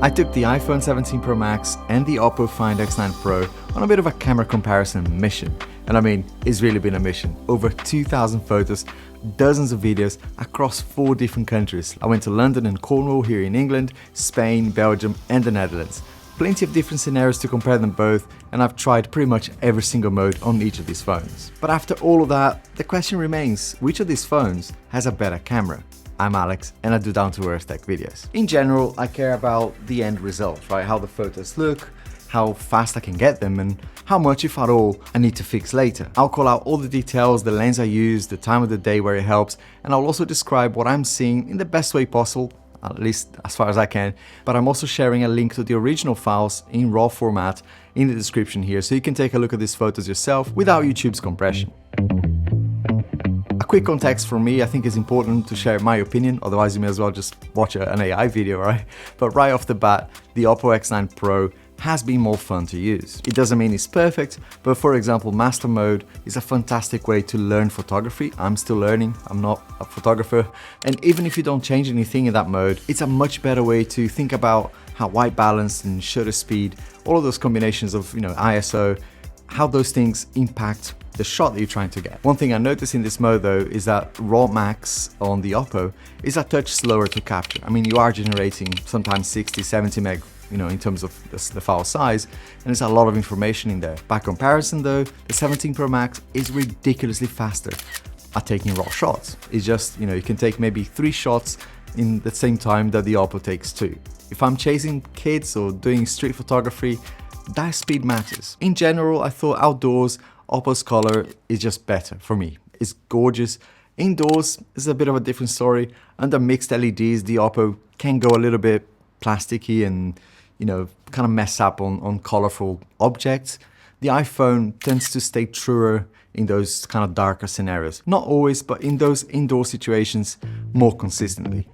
I took the iPhone 17 Pro Max and the OPPO Find X9 Pro on a bit of a camera comparison mission. And I mean, it's really been a mission. Over 2,000 photos, dozens of videos across 4 different countries. I went to London and Cornwall here in England, Spain, Belgium and the Netherlands. Plenty of different scenarios to compare them both, and I've tried pretty much every single mode on each of these phones. But after all of that, the question remains, which of these phones has a better camera? I'm Alex and I do down-to-earth tech videos. In general, I care about the end result, right? How the photos look, how fast I can get them, and how much, if at all, I need to fix later. I'll call out all the details, the lens I use, the time of the day where it helps, and I'll also describe what I'm seeing in the best way possible, at least as far as I can. But I'm also sharing a link to the original files in RAW format in the description here, so you can take a look at these photos yourself without YouTube's compression. A quick context for me, I think is important to share my opinion, otherwise you may as well just watch an AI video, right? But right off the bat, the OPPO X9 Pro has been more fun to use. It doesn't mean it's perfect, but for example, master mode is a fantastic way to learn photography. I'm still learning, I'm not a photographer. And even if you don't change anything in that mode, it's a much better way to think about how white balance and shutter speed, all of those combinations of, ISO, how those things impact the shot that you're trying to get. One thing I noticed in this mode though is that RAW MAX on the OPPO is a touch slower to capture. I mean, you are generating sometimes 60, 70 meg, in terms of the file size, and there's a lot of information in there. By comparison though, the 17 Pro Max is ridiculously faster at taking raw shots. It's just, you can take maybe 3 shots in the same time that the OPPO takes 2. If I'm chasing kids or doing street photography, that speed matters. In general, I thought outdoors, OPPO's color is just better for me. It's gorgeous. Indoors is a bit of a different story. Under mixed LEDs, the OPPO can go a little bit plasticky and, kind of mess up on colorful objects. The iPhone tends to stay truer in those kind of darker scenarios. Not always, but in those indoor situations, more consistently.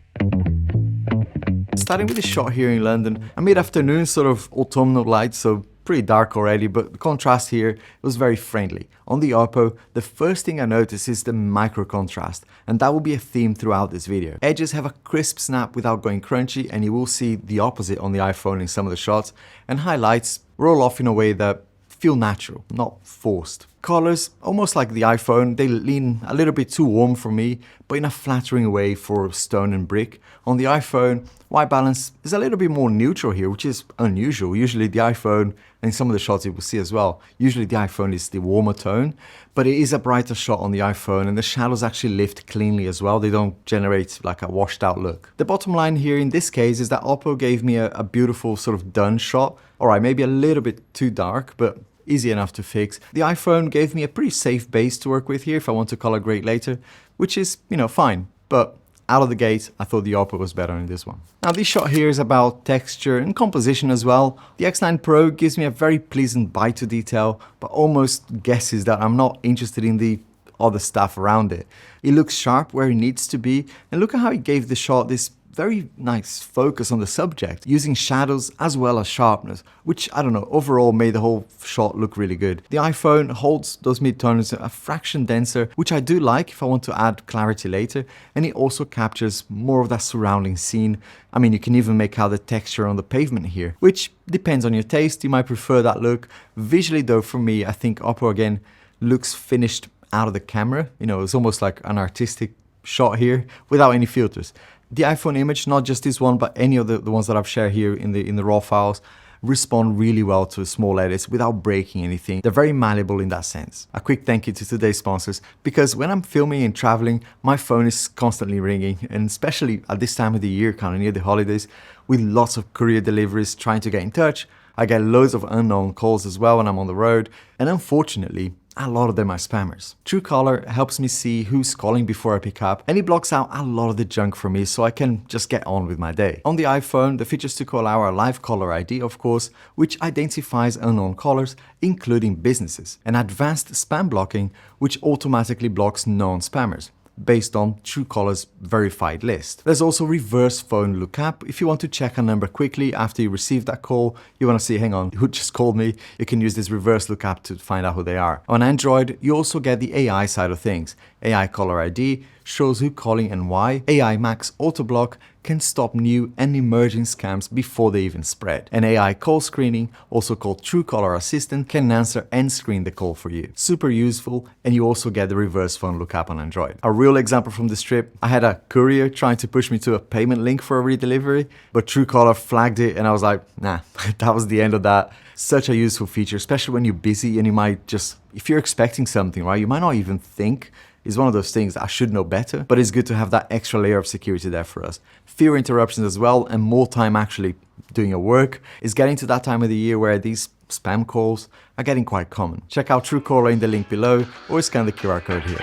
Starting with the shot here in London, a mid-afternoon sort of autumnal light, so pretty dark already, but the contrast here was very friendly. On the OPPO, the first thing I noticed is the micro contrast, and that will be a theme throughout this video. Edges have a crisp snap without going crunchy, and you will see the opposite on the iPhone in some of the shots, and highlights roll off in a way that feel natural, not forced. Colors, almost like the iPhone, they lean a little bit too warm for me, but in a flattering way for stone and brick. On the iPhone, white balance is a little bit more neutral here, which is unusual. Usually the iPhone, and some of the shots you will see as well, usually the iPhone is the warmer tone, but it is a brighter shot on the iPhone, and the shadows actually lift cleanly as well. They don't generate like a washed out look. The bottom line here in this case is that OPPO gave me a beautiful sort of done shot. All right, maybe a little bit too dark, but easy enough to fix. The iPhone gave me a pretty safe base to work with here if I want to color grade later, which is, fine. But out of the gate, I thought the OPPO was better in this one. Now this shot here is about texture and composition as well. The X9 Pro gives me a very pleasant bite to detail, but almost guesses that I'm not interested in the other stuff around it. It looks sharp where it needs to be, and look at how it gave the shot this very nice focus on the subject, using shadows as well as sharpness, which, I don't know, overall made the whole shot look really good. The iPhone holds those mid-tones a fraction denser, which I do like if I want to add clarity later, and it also captures more of that surrounding scene. I mean, you can even make out the texture on the pavement here, which depends on your taste. You might prefer that look. Visually though, for me, I think OPPO again looks finished out of the camera. It's almost like an artistic shot here without any filters. The iPhone image, not just this one, but any of the ones that I've shared here in the raw files, respond really well to small edits without breaking anything. They're very malleable in that sense. A quick thank you to today's sponsors, because when I'm filming and traveling, my phone is constantly ringing, and especially at this time of the year, kind of near the holidays, with lots of courier deliveries trying to get in touch. I get loads of unknown calls as well when I'm on the road, and unfortunately, a lot of them are spammers. Truecaller helps me see who's calling before I pick up, and it blocks out a lot of the junk for me so I can just get on with my day. On the iPhone, the features to call our live caller ID, of course, which identifies unknown callers, including businesses, and advanced spam blocking, which automatically blocks known spammers, based on Truecaller's verified list. There's also reverse phone lookup. If you want to check a number quickly after you receive that call, you want to see, hang on, who just called me? You can use this reverse lookup to find out who they are. On Android, you also get the AI side of things. AI Caller ID shows who calling and why. AI Max Auto Block can stop new and emerging scams before they even spread. And AI Call Screening, also called Truecaller Assistant, can answer and screen the call for you. Super useful, and you also get the reverse phone look app on Android. A real example from this trip, I had a courier trying to push me to a payment link for a redelivery, but Truecaller flagged it and I was like, nah, that was the end of that. Such a useful feature, especially when you're busy and you might just, if you're expecting something, right, you might not even think. It's one of those things that I should know better, but it's good to have that extra layer of security there for us. Fewer interruptions as well, and more time actually doing your work. It's getting to that time of the year where these spam calls are getting quite common. Check out Truecaller in the link below, or scan the QR code here.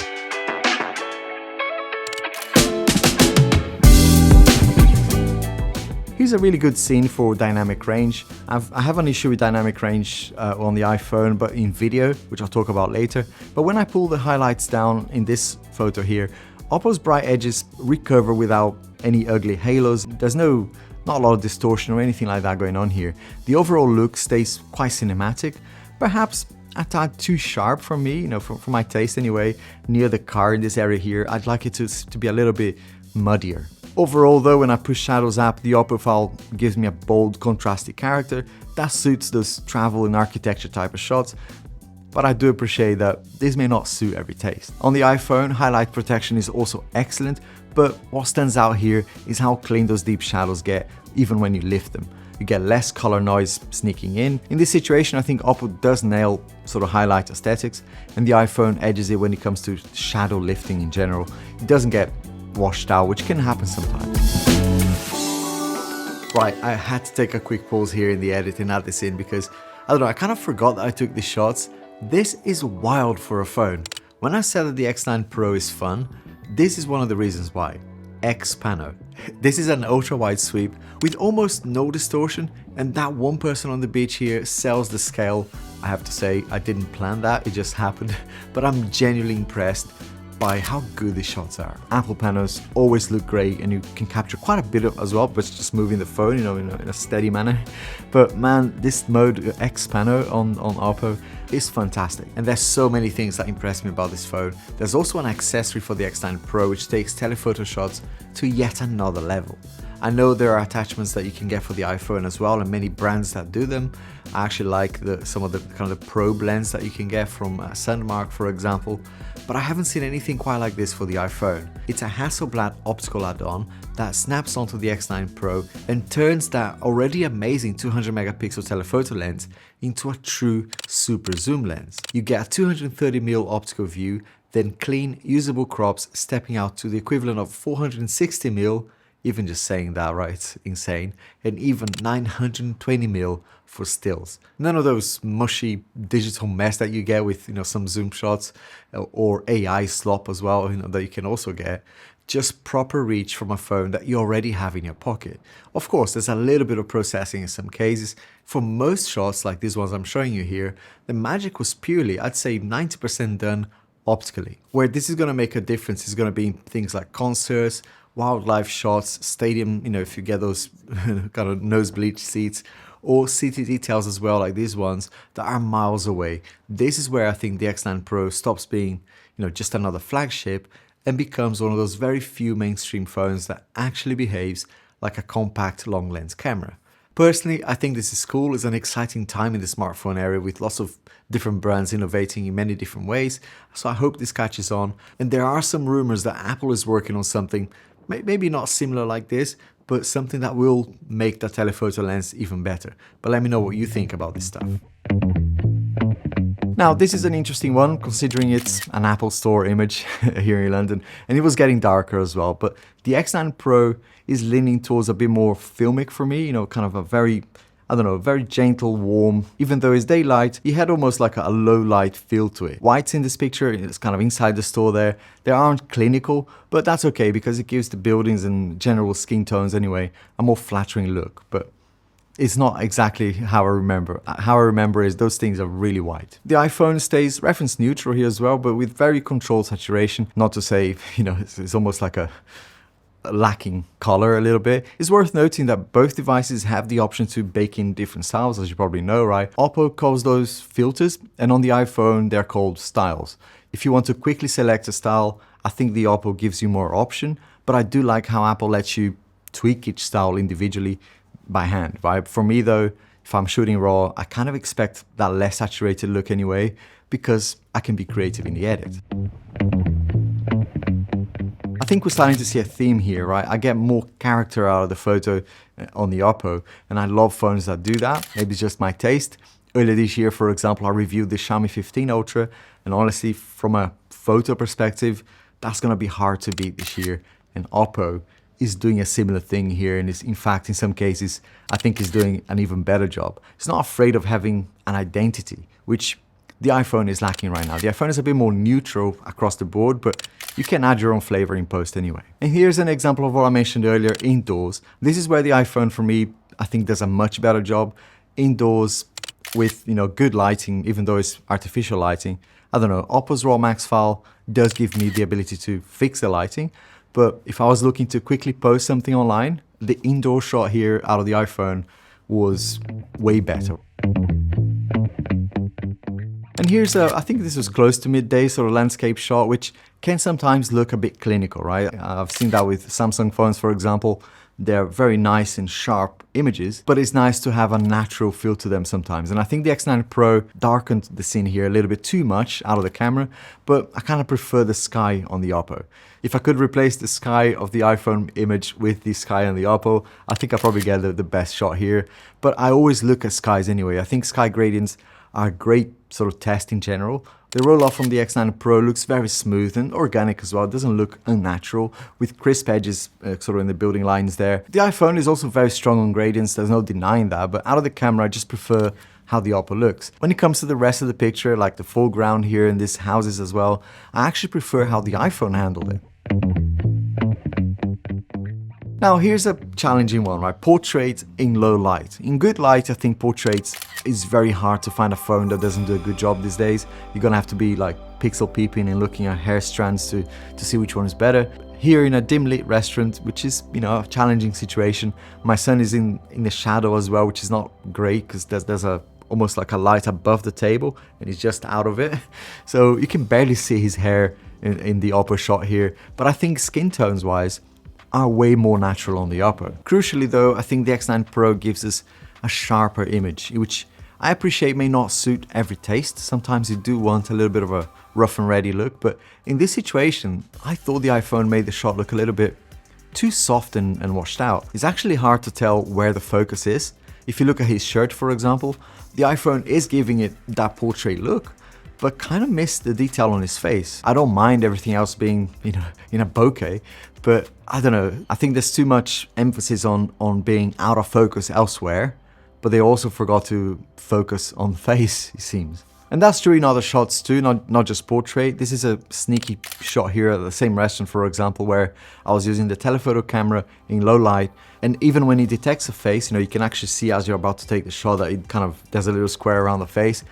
Here's a really good scene for dynamic range. I have an issue with dynamic range on the iPhone, but in video, which I'll talk about later. But when I pull the highlights down in this photo here, OPPO's bright edges recover without any ugly halos. There's not a lot of distortion or anything like that going on here. The overall look stays quite cinematic, perhaps a tad too sharp for me, for my taste anyway. Near the car in this area here, I'd like it to be a little bit muddier. Overall though, when I push shadows up, the OPPO file gives me a bold, contrasty character that suits those travel and architecture type of shots, but I do appreciate that this may not suit every taste. On the iPhone, highlight protection is also excellent, but what stands out here is how clean those deep shadows get even when you lift them. You get less color noise sneaking in. In this situation, I think OPPO does nail sort of highlight aesthetics, and the iPhone edges it when it comes to shadow lifting in general. It doesn't get washed out, which can happen sometimes. Right, I had to take a quick pause here in the edit and add this in because, I don't know, I kind of forgot that I took these shots. This is wild for a phone. When I said that the X9 Pro is fun, this is one of the reasons why. X-PANO. This is an ultra-wide sweep with almost no distortion, and that one person on the beach here sells the scale. I have to say, I didn't plan that, it just happened, but I'm genuinely impressed by how good the shots are. Apple panos always look great, and you can capture quite a bit of as well, but just moving the phone, in a steady manner. But man, this mode X-PANO on OPPO is fantastic, and there's so many things that impress me about this phone. There's also an accessory for the X9 Pro which takes telephoto shots to yet another level. I know there are attachments that you can get for the iPhone as well, and many brands that do them. I actually like some of the kind of probe lens that you can get from Sandmark, for example, but I haven't seen anything quite like this for the iPhone. It's a Hasselblad optical add-on that snaps onto the X9 Pro and turns that already amazing 200 megapixel telephoto lens into a true super zoom lens. You get a 230mm optical view, then clean, usable crops stepping out to the equivalent of 460mm. Even just saying that, right, it's insane. And even 920mm for stills. None of those mushy digital mess that you get with, some zoom shots or AI slop as well, that you can also get. Just proper reach from a phone that you already have in your pocket. Of course, there's a little bit of processing in some cases. For most shots, like these ones I'm showing you here, the magic was purely, I'd say 90% done optically. Where this is going to make a difference is going to be in things like concerts, wildlife shots, stadium, if you get those kind of nosebleed seats, or city details as well, like these ones that are miles away. This is where I think the X9 Pro stops being, just another flagship and becomes one of those very few mainstream phones that actually behaves like a compact long lens camera. Personally, I think this is cool. It's an exciting time in the smartphone area with lots of different brands innovating in many different ways. So I hope this catches on. And there are some rumors that Apple is working on something maybe not similar like this, but something that will make the telephoto lens even better. But let me know what you think about this stuff. Now, this is an interesting one, considering it's an Apple Store image here in London, and it was getting darker as well. But the X9 Pro is leaning towards a bit more filmic for me, kind of a very, very gentle, warm. Even though it's daylight, it had almost like a low light feel to it. Whites in this picture, it's kind of inside the store there. They aren't clinical, but that's okay because it gives the buildings and general skin tones anyway a more flattering look. But it's not exactly how I remember. How I remember is those things are really white. The iPhone stays reference neutral here as well, but with very controlled saturation. Not to say, it's almost like a lacking color a little bit. It's worth noting that both devices have the option to bake in different styles, as you probably know, right? OPPO calls those filters, and on the iPhone, they're called styles. If you want to quickly select a style, I think the OPPO gives you more option, but I do like how Apple lets you tweak each style individually by hand, right? For me though, if I'm shooting RAW, I kind of expect that less saturated look anyway, because I can be creative in the edit. I think we're starting to see a theme here, right? I get more character out of the photo on the OPPO, and I love phones that do that. Maybe it's just my taste. Earlier this year, for example, I reviewed the Xiaomi 15 Ultra, and honestly, from a photo perspective, that's gonna be hard to beat this year. And OPPO is doing a similar thing here, and is, in fact, in some cases, I think is doing an even better job. It's not afraid of having an identity, which the iPhone is lacking right now. The iPhone is a bit more neutral across the board, but you can add your own flavor in post anyway. And here's an example of what I mentioned earlier, indoors. This is where the iPhone, for me, I think does a much better job. Indoors with, you know, good lighting, even though it's artificial lighting. I don't know, OPPO's RAW MAX file does give me the ability to fix the lighting, but if I was looking to quickly post something online, the indoor shot here out of the iPhone was way better. And here's I think this was close to midday, sort of landscape shot, which can sometimes look a bit clinical, right? I've seen that with Samsung phones, for example. They're very nice and sharp images, but it's nice to have a natural feel to them sometimes. And I think the X9 Pro darkened the scene here a little bit too much out of the camera, but I kind of prefer the sky on the OPPO. If I could replace the sky of the iPhone image with the sky on the OPPO, I think I'll probably get the best shot here. But I always look at skies anyway. I think sky gradients are a great sort of test in general. The roll-off from the X9 Pro looks very smooth and organic as well. It doesn't look unnatural, with crisp edges sort of in the building lines there. The iPhone is also very strong on gradients, there's no denying that, but out of the camera I just prefer how the OPPO looks. When it comes to the rest of the picture, like the foreground here and these houses as well, I actually prefer how the iPhone handled it. Now here's a challenging one, right? Portrait in low light. In good light, I think portraits is very hard to find a phone that doesn't do a good job these days. You're gonna have to be like pixel peeping and looking at hair strands to see which one is better. Here in a dim lit restaurant, which is, you know, a challenging situation. My son is in the shadow as well, which is not great because there's almost like a light above the table and he's just out of it. So you can barely see his hair in the OPPO shot here. But I think skin tones wise, are way more natural on the OPPO. Crucially though, I think the X9 Pro gives us a sharper image, which I appreciate may not suit every taste. Sometimes you do want a little bit of a rough and ready look, but in this situation, I thought the iPhone made the shot look a little bit too soft and washed out. It's actually hard to tell where the focus is. If you look at his shirt, for example, the iPhone is giving it that portrait look, but kind of missed the detail on his face. I don't mind everything else being, you know, in a bokeh, but I don't know. I think there's too much emphasis on being out of focus elsewhere, but they also forgot to focus on the face, it seems. And that's true in other shots too, not just portrait. This is a sneaky shot here at the same restaurant, for example, where I was using the telephoto camera in low light. And even when it detects a face, you know, you can actually see as you're about to take the shot that it kind of, there's a little square around the face.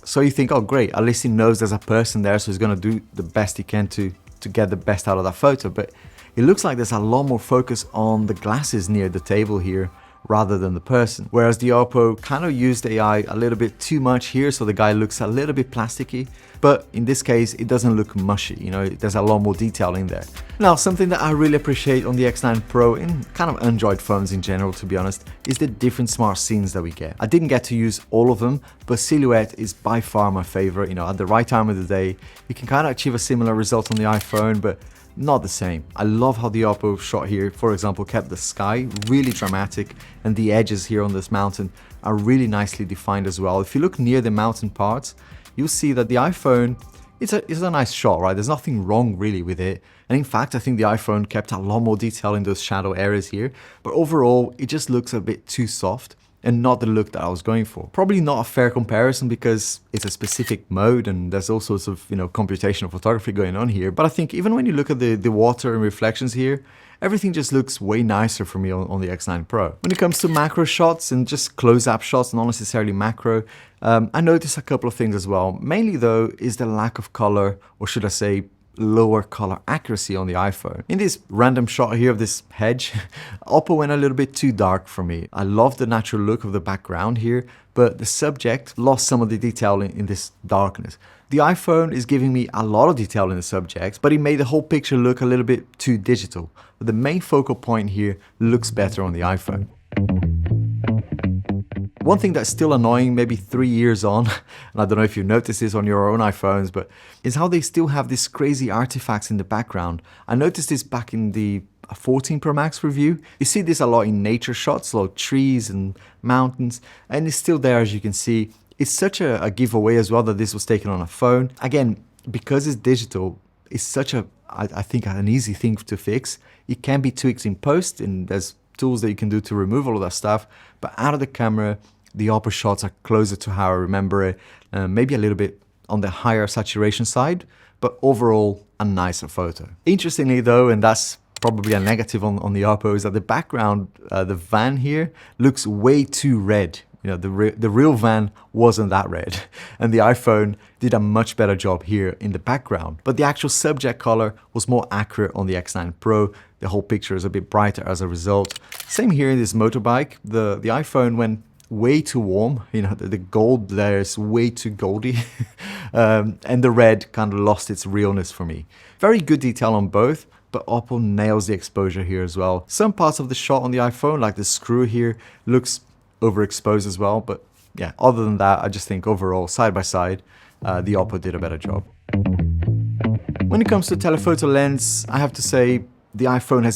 So you think, oh great, at least he knows there's a person there, so he's gonna do the best he can to get the best out of that photo. But it looks like there's a lot more focus on the glasses near the table here rather than the person. Whereas the OPPO kind of used AI a little bit too much here, so the guy looks a little bit plasticky, but in this case, it doesn't look mushy, you know, there's a lot more detail in there. Now, something that I really appreciate on the X9 Pro, and kind of Android phones in general, to be honest, is the different smart scenes that we get. I didn't get to use all of them, but Silhouette is by far my favorite. You know, at the right time of the day, you can kind of achieve a similar result on the iPhone, but not the same. I love how the OPPO shot here, for example, kept the sky really dramatic, and the edges here on this mountain are really nicely defined as well. If you look near the mountain parts, you'll see that the iPhone, it's a nice shot, right? There's nothing wrong really with it. And in fact, I think the iPhone kept a lot more detail in those shadow areas here, but overall, it just looks a bit too soft and not the look that I was going for. Probably not a fair comparison because it's a specific mode and there's all sorts of, you know, computational photography going on here. But I think even when you look at the water and reflections here, everything just looks way nicer for me on the X9 Pro. When it comes to macro shots and just close-up shots, not necessarily macro, I noticed a couple of things as well. Mainly though is the lack of color, or should I say lower color accuracy on the iPhone. In this random shot here of this hedge, OPPO went a little bit too dark for me. I love the natural look of the background here, but the subject lost some of the detail in this darkness. The iPhone is giving me a lot of detail in the subjects, but it made the whole picture look a little bit too digital. But the main focal point here looks better on the iPhone. One thing that's still annoying maybe 3 years on, and I don't know if you noticed this on your own iPhones, but is how they still have these crazy artifacts in the background. I noticed this back in the 14 Pro Max review. You see this a lot in nature shots, like trees and mountains, and it's still there as you can see. It's such a giveaway as well that this was taken on a phone. Again, because it's digital, it's such I think an easy thing to fix. It can be tweaked in post, and there's tools that you can do to remove all of that stuff, but out of the camera, the OPPO shots are closer to how I remember it, maybe a little bit on the higher saturation side, but overall a nicer photo. Interestingly though, and that's probably a negative on the OPPO, is that the background, the van here, looks way too red. You know, the real van wasn't that red, and the iPhone did a much better job here in the background. But the actual subject color was more accurate on the X9 Pro. The whole picture is a bit brighter as a result. Same here in this motorbike. The iPhone went way too warm. You know, the gold there is way too goldy, and the red kind of lost its realness for me. Very good detail on both, but OPPO nails the exposure here as well. Some parts of the shot on the iPhone, like the screw here, looks overexposed as well, but yeah, other than that, I just think overall, side by side, the OPPO did a better job. When it comes to telephoto lens, I have to say the iPhone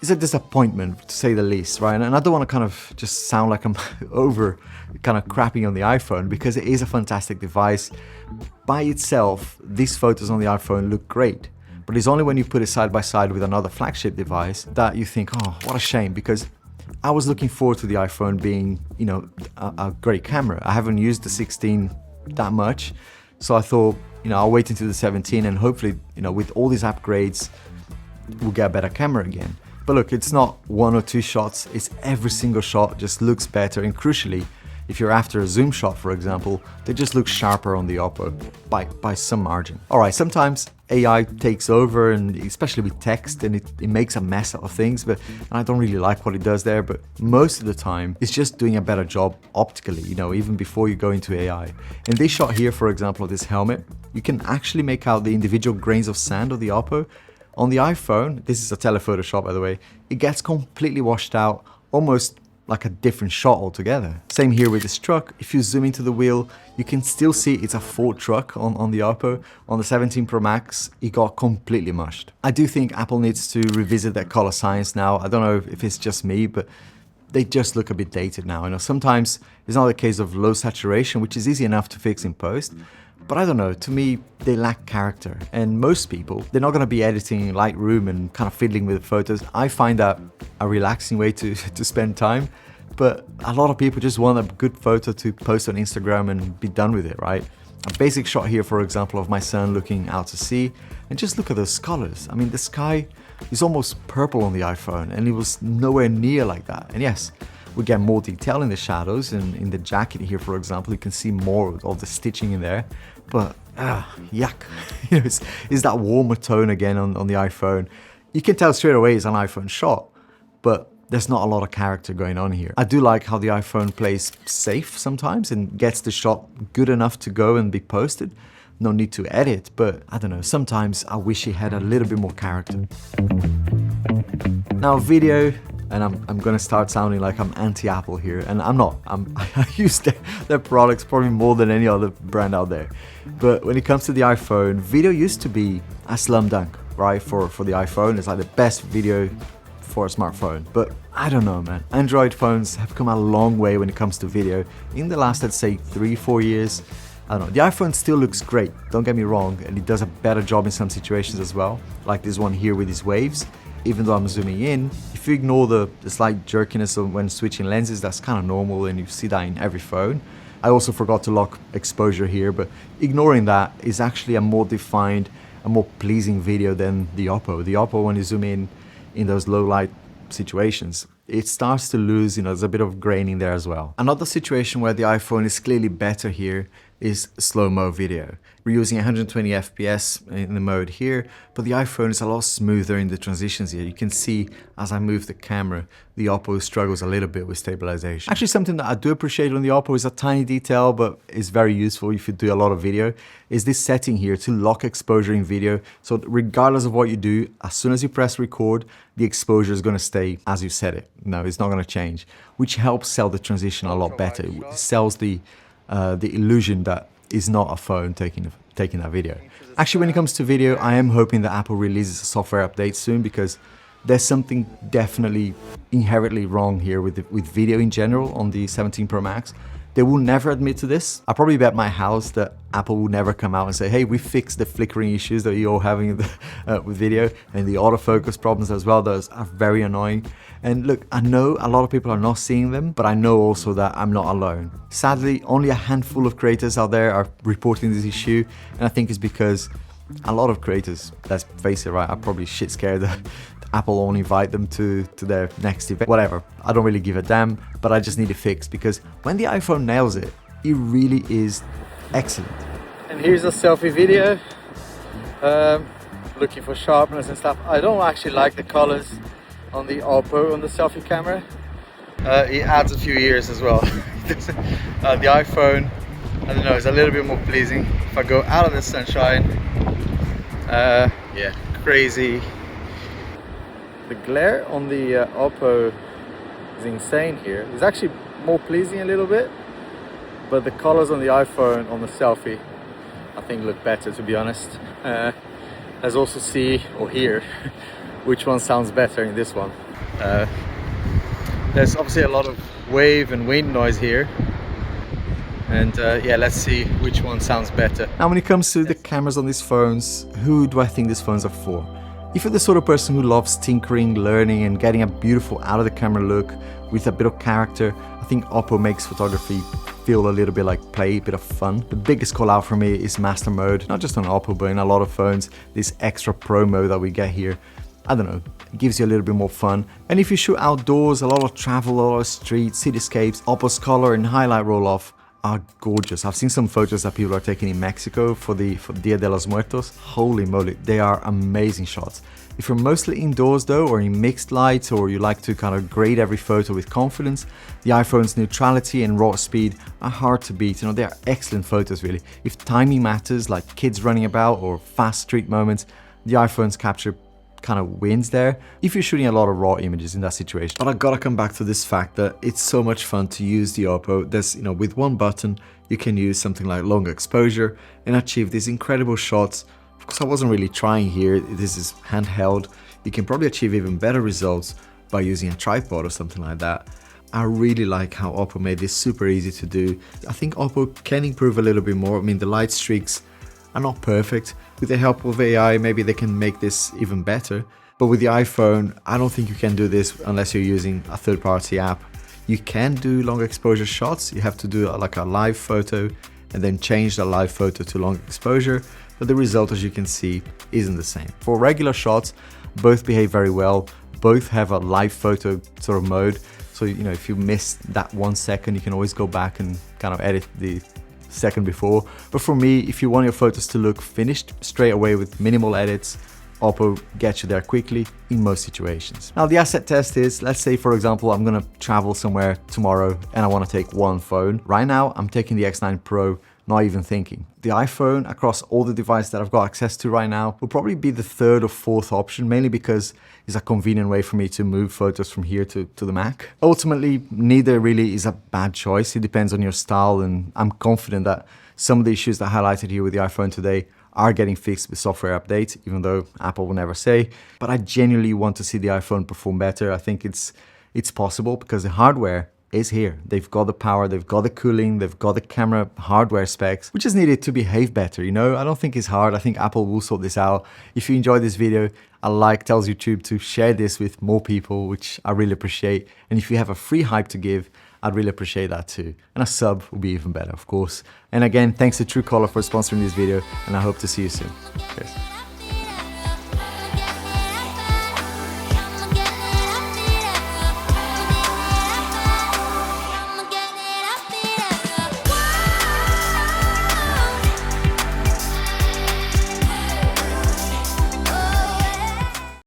is a disappointment to say the least, right? And I don't want to kind of just sound like I'm over kind of crapping on the iPhone, because it is a fantastic device. By itself, these photos on the iPhone look great, but it's only when you put it side by side with another flagship device that you think, oh, what a shame, because I was looking forward to the iPhone being, you know, a great camera. I haven't used the 16 that much, so I thought, you know, I'll wait until the 17 and hopefully, you know, with all these upgrades, we'll get a better camera again. But look, it's not one or two shots, it's every single shot just looks better, and crucially, if you're after a zoom shot, for example, they just look sharper on the OPPO by some margin. All right, sometimes AI takes over, and especially with text, and it makes a mess out of things, and I don't really like what it does there, but most of the time, it's just doing a better job optically, you know, even before you go into AI. In this shot here, for example, of this helmet, you can actually make out the individual grains of sand of the OPPO. On the iPhone, this is a telephoto shot by the way, it gets completely washed out, almost like a different shot altogether. Same here with this truck. If you zoom into the wheel, you can still see it's a Ford truck on the OPPO. On the 17 Pro Max, it got completely mushed. I do think Apple needs to revisit their color science now. I don't know if it's just me, but they just look a bit dated now. You know, sometimes it's not a case of low saturation, which is easy enough to fix in post, but I don't know, to me, they lack character. And most people, they're not gonna be editing in Lightroom and kind of fiddling with the photos. I find that a relaxing way to spend time, but a lot of people just want a good photo to post on Instagram and be done with it, right? A basic shot here, for example, of my son looking out to sea, and just look at those colors. I mean, the sky is almost purple on the iPhone, and it was nowhere near like that. And yes, we get more detail in the shadows, and in the jacket here, for example, you can see more of the stitching in there, but yuck. You know, it's that warmer tone again on the iPhone. You can tell straight away it's an iPhone shot, but there's not a lot of character going on here. I do like how the iPhone plays safe sometimes and gets the shot good enough to go and be posted. No need to edit, but I don't know, sometimes I wish it had a little bit more character. Now video, and I'm gonna start sounding like I'm anti-Apple here, and I'm not. I use their products probably more than any other brand out there. But when it comes to the iPhone, video used to be a slam dunk, right? For the iPhone, it's like the best video for a smartphone. But I don't know, man. Android phones have come a long way when it comes to video. In the last, let's say, 3-4 years, I don't know. The iPhone still looks great, don't get me wrong, and it does a better job in some situations as well, like this one here with these waves. Even though I'm zooming in, if you ignore the slight jerkiness of when switching lenses, that's kind of normal, and you see that in every phone. I also forgot to lock exposure here, but ignoring that is actually a more defined, a more pleasing video than the OPPO. The OPPO, when you zoom in those low light situations, it starts to lose, you know, there's a bit of graining there as well. Another situation where the iPhone is clearly better here is slow-mo video. We're using 120 FPS in the mode here, but the iPhone is a lot smoother in the transitions here. You can see as I move the camera, the OPPO struggles a little bit with stabilization. Actually, something that I do appreciate on the OPPO is a tiny detail, but is very useful if you do a lot of video, is this setting here to lock exposure in video. So regardless of what you do, as soon as you press record, the exposure is going to stay as you set it. No, it's not going to change, which helps sell the transition a lot better. It sells the illusion that is not a phone taking that video. Actually, when it comes to video, I am hoping that Apple releases a software update soon, because there's something definitely inherently wrong here with video in general on the 17 Pro Max. They will never admit to this. I probably bet my house that Apple will never come out and say, hey, we fixed the flickering issues that you're all having with video, and the autofocus problems as well. Those are very annoying. And look, I know a lot of people are not seeing them, but I know also that I'm not alone. Sadly, only a handful of creators out there are reporting this issue, and I think it's because a lot of creators, let's face it, right, are probably shit scared that Apple won't invite them to their next event. Whatever, I don't really give a damn, but I just need it fixed, because when the iPhone nails it, it really is excellent. And here's a selfie video, looking for sharpness and stuff. I don't actually like the colors on the OPPO on the selfie camera. It adds a few years as well. The iPhone, I don't know, is a little bit more pleasing. If I go out of the sunshine, yeah, crazy. The glare on the OPPO is insane here. It's actually more pleasing a little bit, but the colors on the iPhone on the selfie, I think, look better, to be honest. Let's also see or hear which one sounds better in this one. There's obviously a lot of wave and wind noise here, and yeah, let's see which one sounds better. Now, when it comes to the cameras on these phones, who do I think these phones are for? If you're the sort of person who loves tinkering, learning, and getting a beautiful out of the camera look with a bit of character, I think OPPO makes photography feel a little bit like play, a bit of fun. The biggest call out for me is master mode, not just on OPPO, but in a lot of phones. This extra pro mode that we get here, I don't know, it gives you a little bit more fun. And if you shoot outdoors, a lot of travel, a lot of streets, cityscapes, OPPO's color and highlight roll-off are gorgeous. I've seen some photos that people are taking in Mexico for Dia de los Muertos. Holy moly, they are amazing shots. If you're mostly indoors though, or in mixed lights, or you like to kind of grade every photo with confidence, the iPhone's neutrality and raw speed are hard to beat. You know, they are excellent photos really. If timing matters, like kids running about or fast street moments, the iPhone's capture kind of wins there if you're shooting a lot of raw images in that situation. But I gotta come back to this fact that it's so much fun to use the OPPO. There's, you know, with one button you can use something like long exposure and achieve these incredible shots. Of course, I wasn't really trying here. This is handheld. You can probably achieve even better results by using a tripod or something like that. I really like how OPPO made this super easy to do. I think OPPO can improve a little bit more. I mean, the light streaks are not perfect. With the help of AI, maybe they can make this even better. But with the iPhone, I don't think you can do this unless you're using a third-party app. You can do long exposure shots. You have to do like a live photo and then change the live photo to long exposure. But the result, as you can see, isn't the same. For regular shots, both behave very well. Both have a live photo sort of mode. So, you know, if you miss that 1 second, you can always go back and kind of edit the second before. But for me, if you want your photos to look finished straight away with minimal edits, OPPO gets you there quickly in most situations. Now the asset test is, let's say for example, I'm gonna travel somewhere tomorrow and I wanna take one phone. Right now, I'm taking the X9 Pro, not even thinking. The iPhone, across all the devices that I've got access to right now, will probably be the third or fourth option, mainly because it's a convenient way for me to move photos from here to the Mac. Ultimately, neither really is a bad choice. It depends on your style, and I'm confident that some of the issues that I highlighted here with the iPhone today are getting fixed with software updates, even though Apple will never say. But I genuinely want to see the iPhone perform better. I think it's possible because the hardware is here. They've got the power, they've got the cooling, they've got the camera hardware specs, which is needed to behave better, you know? I don't think it's hard. I think Apple will sort this out. If you enjoyed this video, a like tells YouTube to share this with more people, which I really appreciate. And if you have a free hype to give, I'd really appreciate that too. And a sub would be even better, of course. And again, thanks to Truecaller for sponsoring this video, and I hope to see you soon. Cheers.